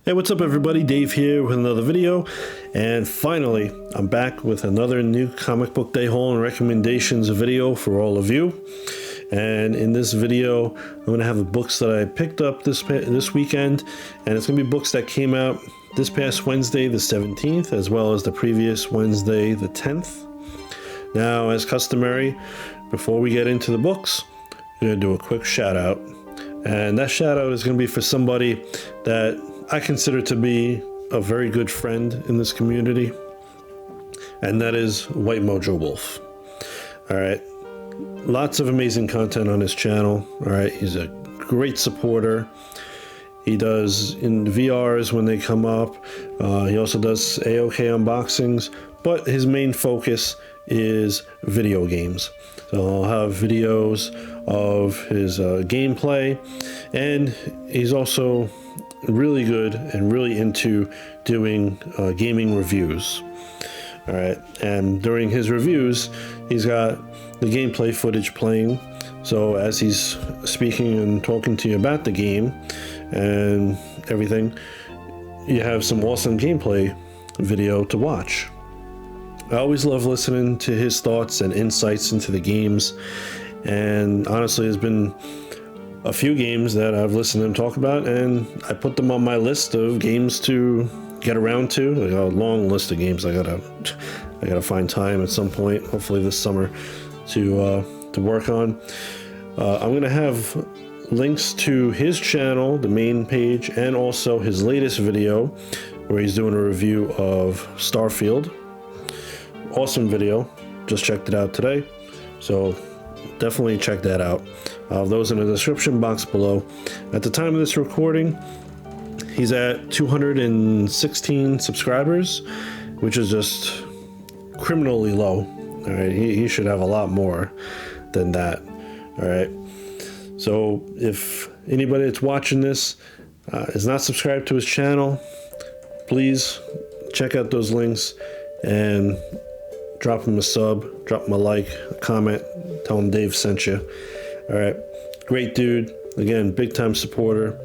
Hey, what's up everybody? Dave here with another video, and finally I'm back with another new comic book day haul and recommendations video for all of you. And in this video I'm going to have the books that I picked up this weekend, and it's going to be books that came out this past Wednesday the 17th as well as the previous Wednesday the 10th. Now, as customary, before we get into the books, I'm going to do a quick shout out, and that shout out is going to be for somebody that I consider to be a very good friend in this community, and that is WhiteMojoWolf. All right, lots of amazing content on his channel. All right, he's a great supporter. He does in VRs when they come up. He also does AOK unboxings, but his main focus is video games. So I'll have videos of his gameplay, and he's also really good and really into doing gaming reviews. All right, and during his reviews he's got the gameplay footage playing, so as he's speaking and talking to you about the game and everything, you have some awesome gameplay video to watch. I always love listening to his thoughts and insights into the games, and honestly there's been a few games that I've listened to him talk about, and I put them on my list of games to get around to. I got a long list of games I gotta find time at some point, hopefully this summer, to work on. I'm gonna have links to his channel, the main page, and also his latest video where he's doing a review of Starfield. Awesome video, just checked it out today, so definitely check that out. Those in the description box below. At the time of this recording, he's at 216 subscribers, which is just criminally low. All right, he should have a lot more than that. All right, so if anybody that's watching this is not subscribed to his channel, please check out those links and drop him a sub, drop him a like, a comment, tell him Dave sent you. All right, great dude. Again, big time supporter,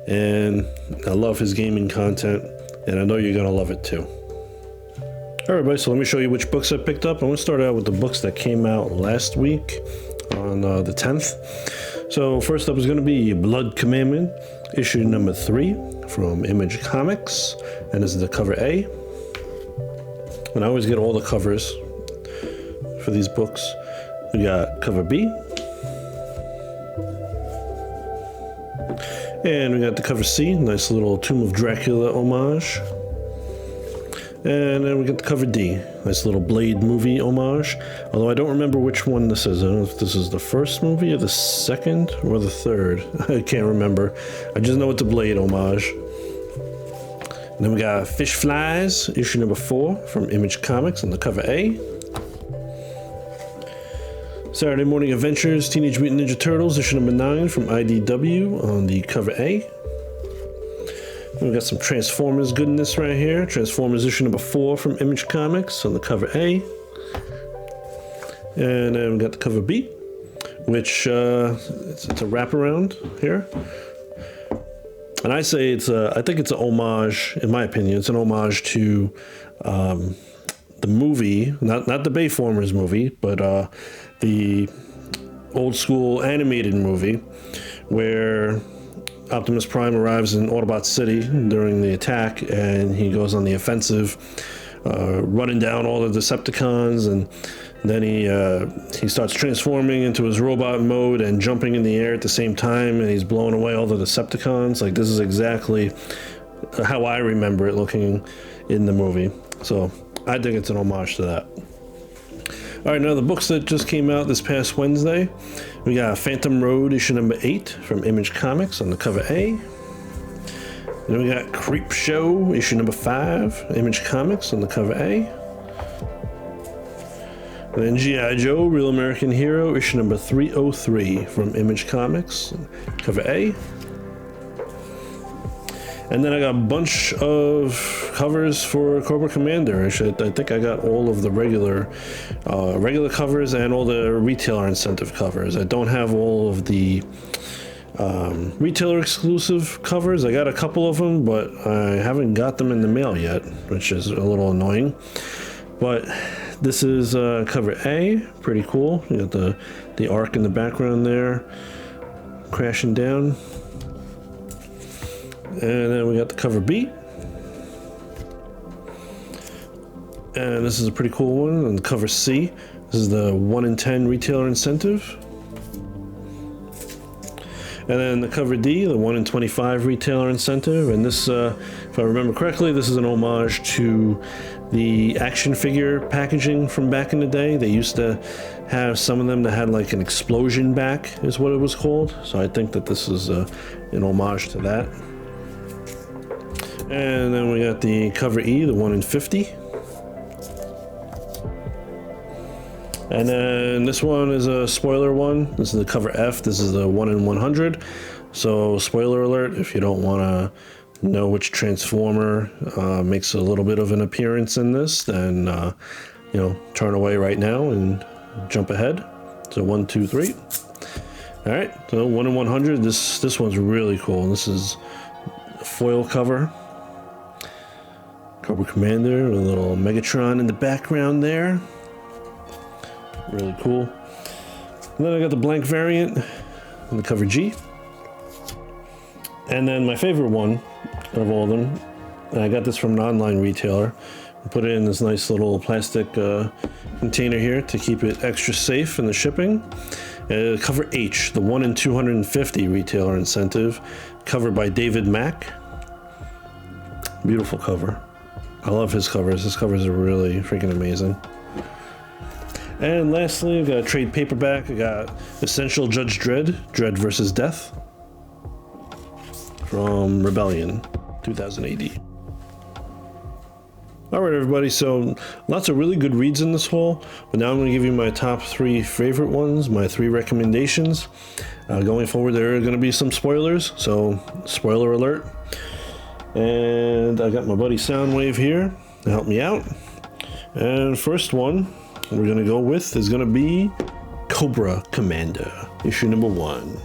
and I love his gaming content, and I know you're gonna love it too. All right, everybody, so let me show you which books I picked up. I'm gonna start out with the books that came out last week on the 10th. So first up is gonna be Blood Commandment, issue number 3 from Image Comics, and this is the cover A. And I always get all the covers for these books. We got cover B, and we got the cover C, nice little Tomb of Dracula homage. And then we got the cover D, nice little Blade movie homage. Although I don't remember which one this is. I don't know if this is the first movie or the second or the third. I can't remember. I just know it's a Blade homage. And then we got Fish Flies, issue number 4 from Image Comics on the cover A. Saturday Morning Adventures, Teenage Mutant Ninja Turtles, issue number 9 from IDW on the cover A. And we got some Transformers goodness right here. Transformers issue number 4 from Image Comics on the cover A. And then we got the cover B, which it's a wraparound here. And I say I think it's an homage, in my opinion, it's an homage to the movie, not the Bayformers movie, but the old school animated movie where Optimus Prime arrives in Autobot City during the attack, and he goes on the offensive, running down all the Decepticons, and then he starts transforming into his robot mode and jumping in the air at the same time, and he's blowing away all the Decepticons. Like, this is exactly how I remember it looking in the movie. So I think it's an homage to that. All right, now the books that just came out this past Wednesday. We got Phantom Road issue number 8 from Image Comics on the cover A. Then we got Creep Show issue number 5, Image Comics on the cover A. And then G.I. Joe Real American Hero issue number 303 from Image Comics, cover A. And then I got a bunch of covers for Cobra Commander. Actually, I think I got all of the regular covers and all the retailer incentive covers. I don't have all of the retailer exclusive covers. I got a couple of them, but I haven't got them in the mail yet, which is a little annoying. But this is cover A, pretty cool. You got the arc in the background there, crashing down. And then we got the cover B. And this is a pretty cool one. And cover C, this is the 1 in 10 retailer incentive. And then the cover D, the 1 in 25 retailer incentive. And this, if I remember correctly, this is an homage to the action figure packaging from back in the day. They used to have some of them that had like an explosion back, is what it was called. So I think that this is an homage to that. And then we got the cover E, the 1 in 50. And then this one is a spoiler one. This is the cover F. This is the 1 in 100. So spoiler alert, if you don't want to know which Transformer makes a little bit of an appearance in this, then you know, turn away right now and jump ahead. So 1, 2, 3. All right, so 1 in 100. This one's really cool. This is a foil cover. Cobra Commander with a little Megatron in the background there. Really cool. And then I got the Blanc variant and the cover G. And then my favorite one of all of them, and I got this from an online retailer. I put it in this nice little plastic container here to keep it extra safe in the shipping. Cover H, the 1 in 250 retailer incentive, covered by David Mack. Beautiful cover. I love his covers. His covers are really freaking amazing. And lastly, I got a trade paperback. I got Essential Judge Dredd, Dredd vs. Death from Rebellion, 2000 AD. Alright everybody, so lots of really good reads in this haul, but now I'm going to give you my top 3 favorite ones, my 3 recommendations. Going forward, there are going to be some spoilers, so spoiler alert. And I got my buddy Soundwave here to help me out. And first one we're going to go with is going to be Cobra Commander, issue number 1.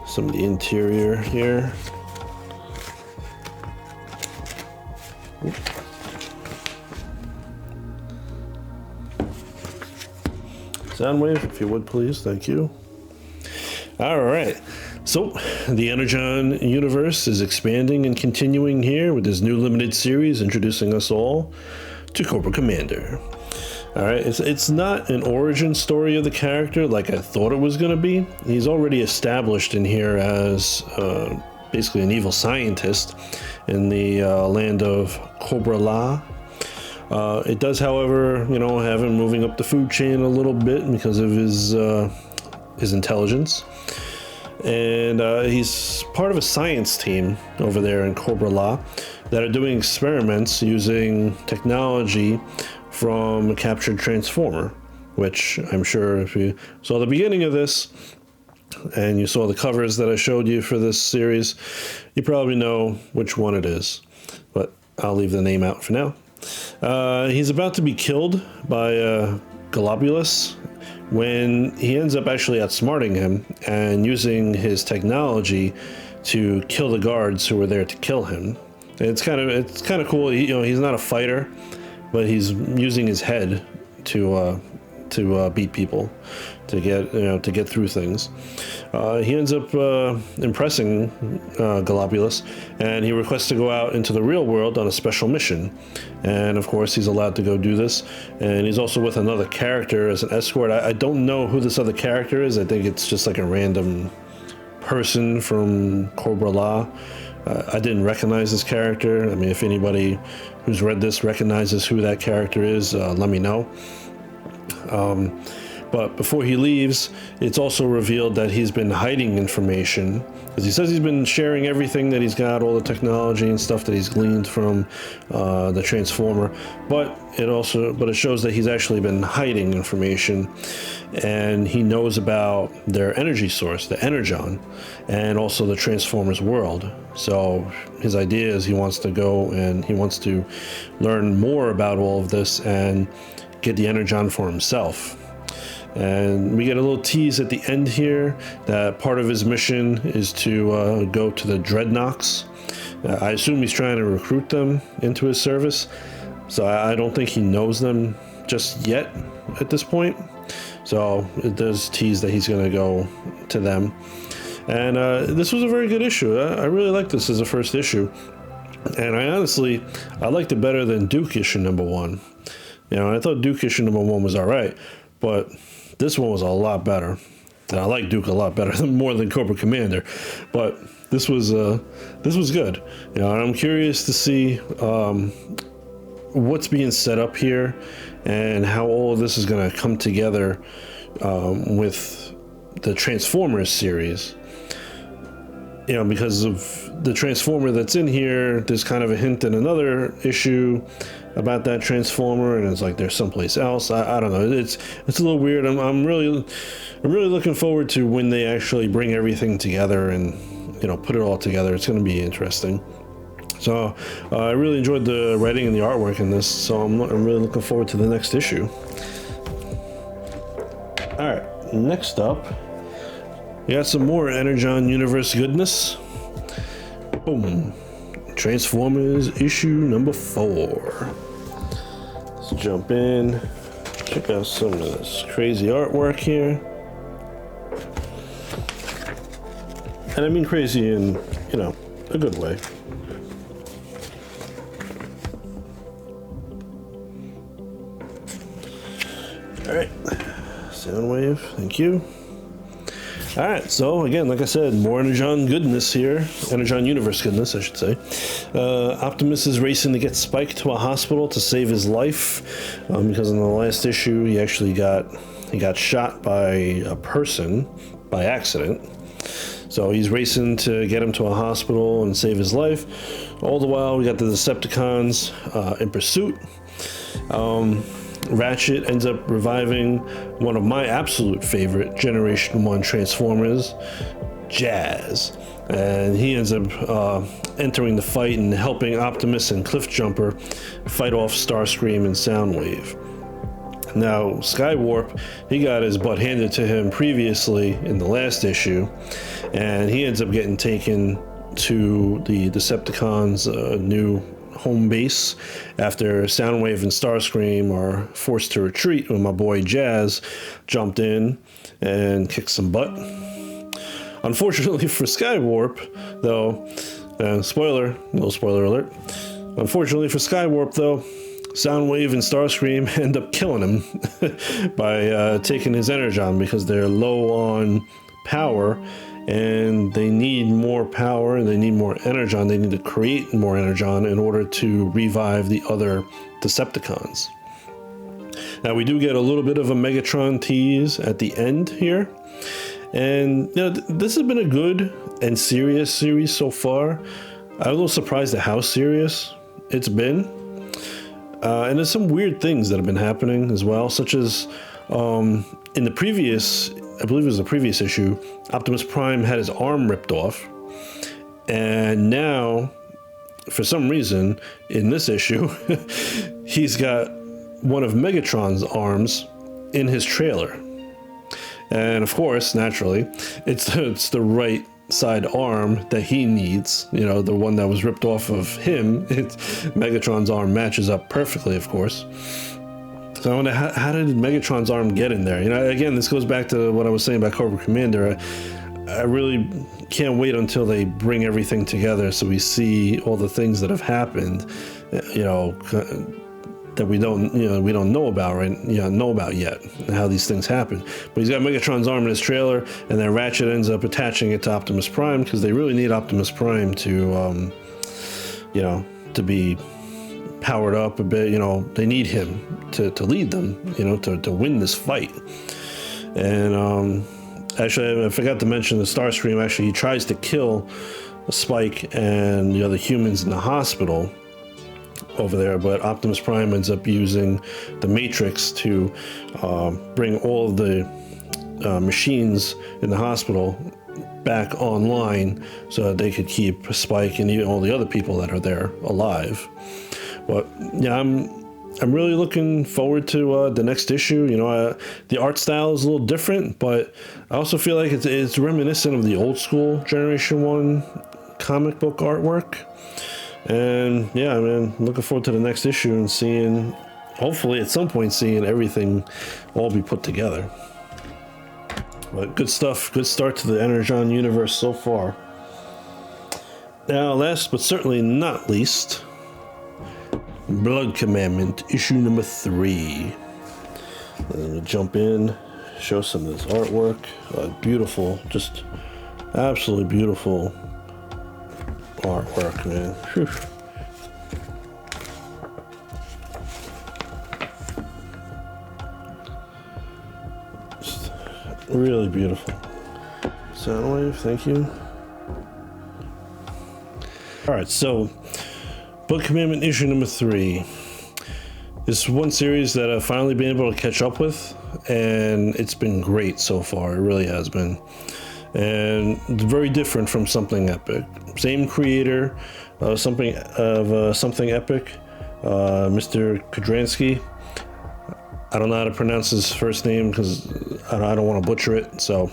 Some of the interior here. Soundwave, if you would please, thank you. All right, so the Energon universe is expanding and continuing here with this new limited series introducing us all to Cobra Commander. All right, it's not an origin story of the character like I thought it was going to be. He's already established in here as basically an evil scientist in the land of Cobra La. It does, however, you know, have him moving up the food chain a little bit because of his intelligence. And he's part of a science team over there in Cobra La that are doing experiments using technology from a captured Transformer, which I'm sure if you saw the beginning of this and you saw the covers that I showed you for this series, you probably know which one it is, but I'll leave the name out for now. He's about to be killed by Globulus when he ends up actually outsmarting him and using his technology to kill the guards who were there to kill him. It's kind of cool. He's not a fighter, but he's using his head to beat people, to get through things. He ends up impressing Globulus, and he requests to go out into the real world on a special mission. And of course, he's allowed to go do this. And he's also with another character as an escort. I don't know who this other character is. I think it's just like a random person from Cobra La. I didn't recognize this character. I mean, if anybody who's read this recognizes who that character is, let me know. But before he leaves, it's also revealed that he's been hiding information, because he says he's been sharing everything that he's got, all the technology and stuff that he's gleaned from the Transformer. But it shows that he's actually been hiding information, and he knows about their energy source, the Energon, and also the Transformers world. So his idea is he wants to go and he wants to learn more about all of this and get the Energon for himself. And we get a little tease at the end here that part of his mission is to go to the Dreadnoks. I assume he's trying to recruit them into his service, so I don't think he knows them just yet at this point. So it does tease that he's going to go to them. And this was a very good issue. I really like this as a first issue. And I liked it better than Duke issue number 1. You know, I thought Duke issue number 1 was all right, but this one was a lot better. And I like Duke a lot better, more than Cobra Commander. But this was good. You know, and I'm curious to see what's being set up here and how all of this is going to come together with the Transformers series. You know, because of the Transformer that's in here, there's kind of a hint in another issue about that Transformer, and it's like there's someplace else. I don't know. It's a little weird. I'm really looking forward to when they actually bring everything together and, you know, put it all together. It's going to be interesting. So I really enjoyed the writing and the artwork in this. So I'm really looking forward to the next issue. All right, next up. We got some more Energon Universe goodness. Boom. Transformers issue number 4. Let's jump in. Check out some of this crazy artwork here. And I mean crazy in, you know, a good way. Alright. Soundwave, thank you. Alright, so again, like I said, more Energon goodness here. Energon Universe goodness, I should say. Optimus is racing to get Spike to a hospital to save his life. Because in the last issue, he actually got shot by a person by accident. So he's racing to get him to a hospital and save his life. All the while, we got the Decepticons in pursuit. Ratchet ends up reviving one of my absolute favorite Generation 1 Transformers, Jazz. And he ends up entering the fight and helping Optimus and Cliffjumper fight off Starscream and Soundwave. Now, Skywarp, he got his butt handed to him previously in the last issue, and he ends up getting taken to the Decepticons' new home base after Soundwave and Starscream are forced to retreat when my boy Jazz jumped in and kicked some butt. Unfortunately for Skywarp, though, no spoiler alert. Unfortunately for Skywarp, though, Soundwave and Starscream end up killing him by taking his Energon because they're low on power and they need more power and they need more Energon. They need to create more Energon in order to revive the other Decepticons. Now we do get a little bit of a Megatron tease at the end here. And you know, this has been a good and serious series so far. I'm a little surprised at how serious it's been. And there's some weird things that have been happening as well, such as in the previous, I believe it was the previous issue, Optimus Prime had his arm ripped off. And now, for some reason, in this issue, he's got one of Megatron's arms in his trailer. And of course, naturally, it's the right side arm that he needs, you know, the one that was ripped off of him. Megatron's arm matches up perfectly, of course. So I wonder, how did Megatron's arm get in there? You know, again, this goes back to what I was saying about Cobra Commander. I really can't wait until they bring everything together so we see all the things that have happened, you know, that we don't know about yet, and how these things happen. But he's got Megatron's arm in his trailer, and then Ratchet ends up attaching it to Optimus Prime because they really need Optimus Prime to, you know, to be powered up a bit. You know, they need him to lead them, you know, to win this fight. And actually, I forgot to mention the Starscream. Actually, he tries to kill Spike and the other humans in the hospital over there, but Optimus Prime ends up using the Matrix to bring all of the machines in the hospital back online so that they could keep Spike and all the other people that are there alive. But yeah, I'm I'm really looking forward to the next issue. You know, the art style is a little different, but I also feel like it's reminiscent of the old school Generation 1 comic book artwork. And yeah, man, looking forward to the next issue and seeing, hopefully at some point, seeing everything all be put together. But good stuff, good start to the Energon universe so far. Now, last but certainly not least, Blood Commandment, issue number 3. Let me jump in, show some of this artwork. Beautiful, just absolutely beautiful artwork, man. Whew. Just really beautiful. Soundwave, thank you. All right, so Blood Commandment issue number 3. This is one series that I've finally been able to catch up with, and it's been great so far. It really has been. And it's very different from Something Epic. Same creator, something Epic, Mr. Kudransky. I don't know how to pronounce his first name because I don't want to butcher it. So,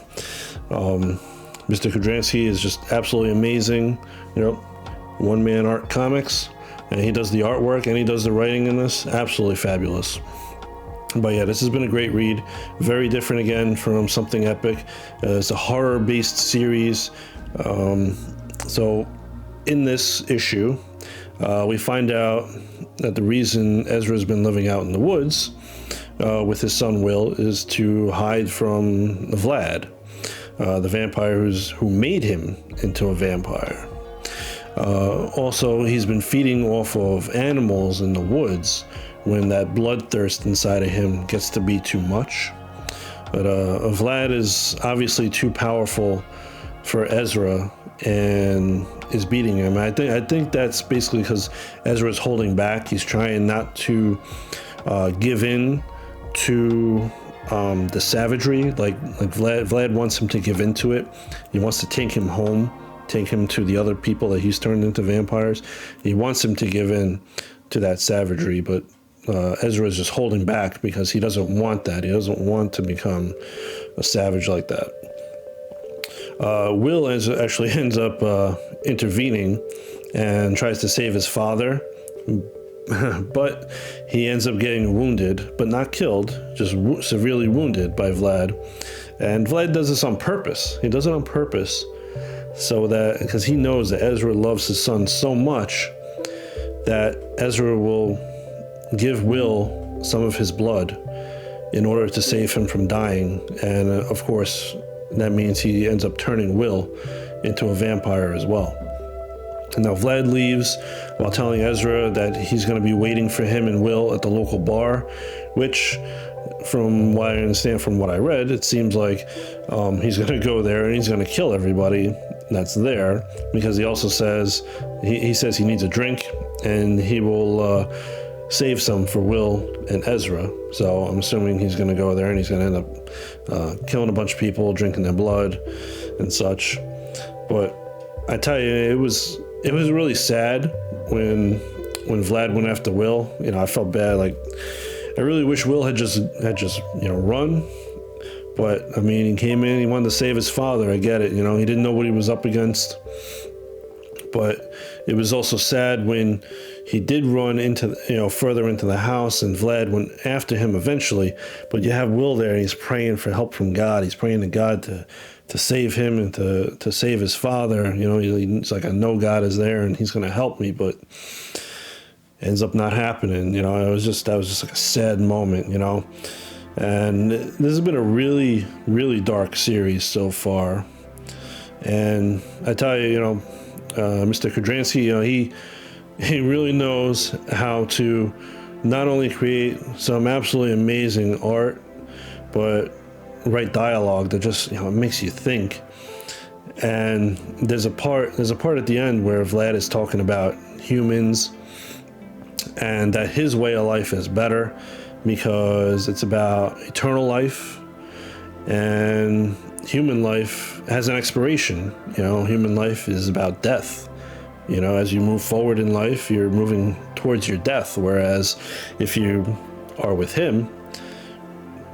Mr. Kudransky is just absolutely amazing. You know, one-man art comics, and he does the artwork and he does the writing in this. Absolutely fabulous. But yeah, this has been a great read. Very different again from Something Epic. It's a horror-based series. So in this issue, we find out that the reason Ezra's been living out in the woods with his son Will is to hide from Vlad, the vampire who made him into a vampire. Also, he's been feeding off of animals in the woods when that bloodthirst inside of him gets to be too much. But Vlad is obviously too powerful for Ezra and is beating him. I think that's basically because Ezra is holding back. He's trying not to give in to the savagery. Like Vlad wants him to give into it. He wants to take him home, take him to the other people that he's turned into vampires. He wants him to give in to that savagery, but Ezra is just holding back because he doesn't want that. He doesn't want to become a savage like that. Will actually ends up intervening and tries to save his father, but he ends up getting wounded, but not killed, just severely wounded by Vlad. And Vlad does this on purpose. He does it on purpose so that, because he knows that Ezra loves his son so much that Ezra will give Will some of his blood in order to save him from dying. And of course, that means he ends up turning Will into a vampire as well. And now Vlad leaves while telling Ezra that he's going to be waiting for him and Will at the local bar, which, from what I understand from what I read, it seems like he's going to go there and he's going to kill everybody that's there, because he also says he says he needs a drink and he will save some for Will and Ezra. So I'm assuming he's going to go there and he's going to end up killing a bunch of people, drinking their blood and such. But I tell you, it was really sad when Vlad went after Will. You know, I felt bad. Like, I really wish Will had just run. But I mean, he came in, he wanted to save his father. I get it. You know, he didn't know what he was up against. But it was also sad when he did run into, further into the house, and Vlad went after him eventually. But you have Will there, and he's praying for help from God. He's praying to God to save him and to save his father. You know, he's like, I know God is there and he's going to help me, but ends up not happening. You know, that was just like a sad moment, you know. And this has been a really, really dark series so far. And I tell you, Mr. Kudransky, he really knows how to not only create some absolutely amazing art, but write dialogue that just, it makes you think. And there's a part at the end where Vlad is talking about humans and that his way of life is better because it's about eternal life, and human life has an expiration. Human life is about death. As you move forward in life, you're moving towards your death. Whereas if you are with him,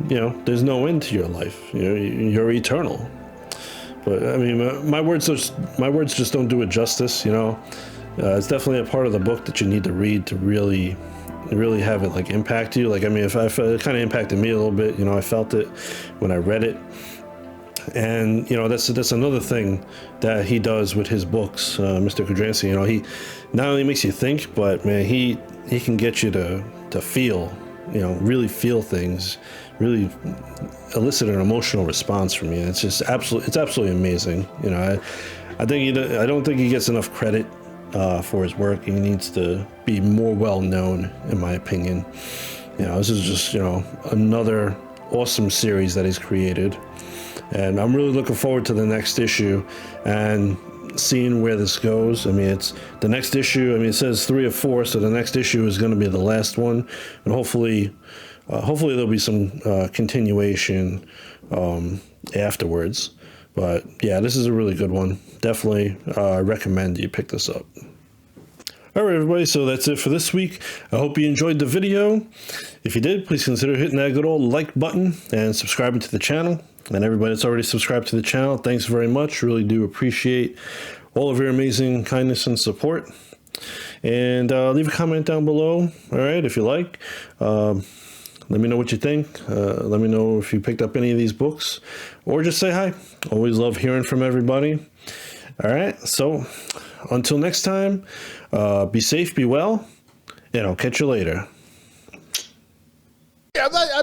you know, there's no end to your life. You're eternal. But I mean, my words just don't do it justice. You know, it's definitely a part of the book that you need to read to really have it like impact you. Like, I mean, it kind of impacted me a little bit. You know, I felt it when I read it. And, you know, that's another thing that he does with his books, Mr. Kudransky. You know, he not only makes you think, but man, he can get you to feel, you know, really feel things, really elicit an emotional response from you. It's just absolutely amazing. You know, I don't think he gets enough credit for his work. He needs to be more well known, in my opinion. You know, this is just, you know, another awesome series that he's created. And I'm really looking forward to the next issue and seeing where this goes. I mean, it's the next issue. I mean, it says 3 of 4, so the next issue is going to be the last one, and hopefully there'll be some continuation afterwards. But yeah, this is a really good one. Definitely recommend you pick this up. All right, everybody, so that's it for this week. I hope you enjoyed the video. If you did, please consider hitting that good old like button and subscribing to the channel. And everybody that's already subscribed to the channel, thanks very much. Really do appreciate all of your amazing kindness and support. And leave a comment down below, all right, if you like. Let me know what you think. Let me know if you picked up any of these books, or just say hi. Always love hearing from everybody. All right, so until next time, be safe, be well, and I'll catch you later. I'm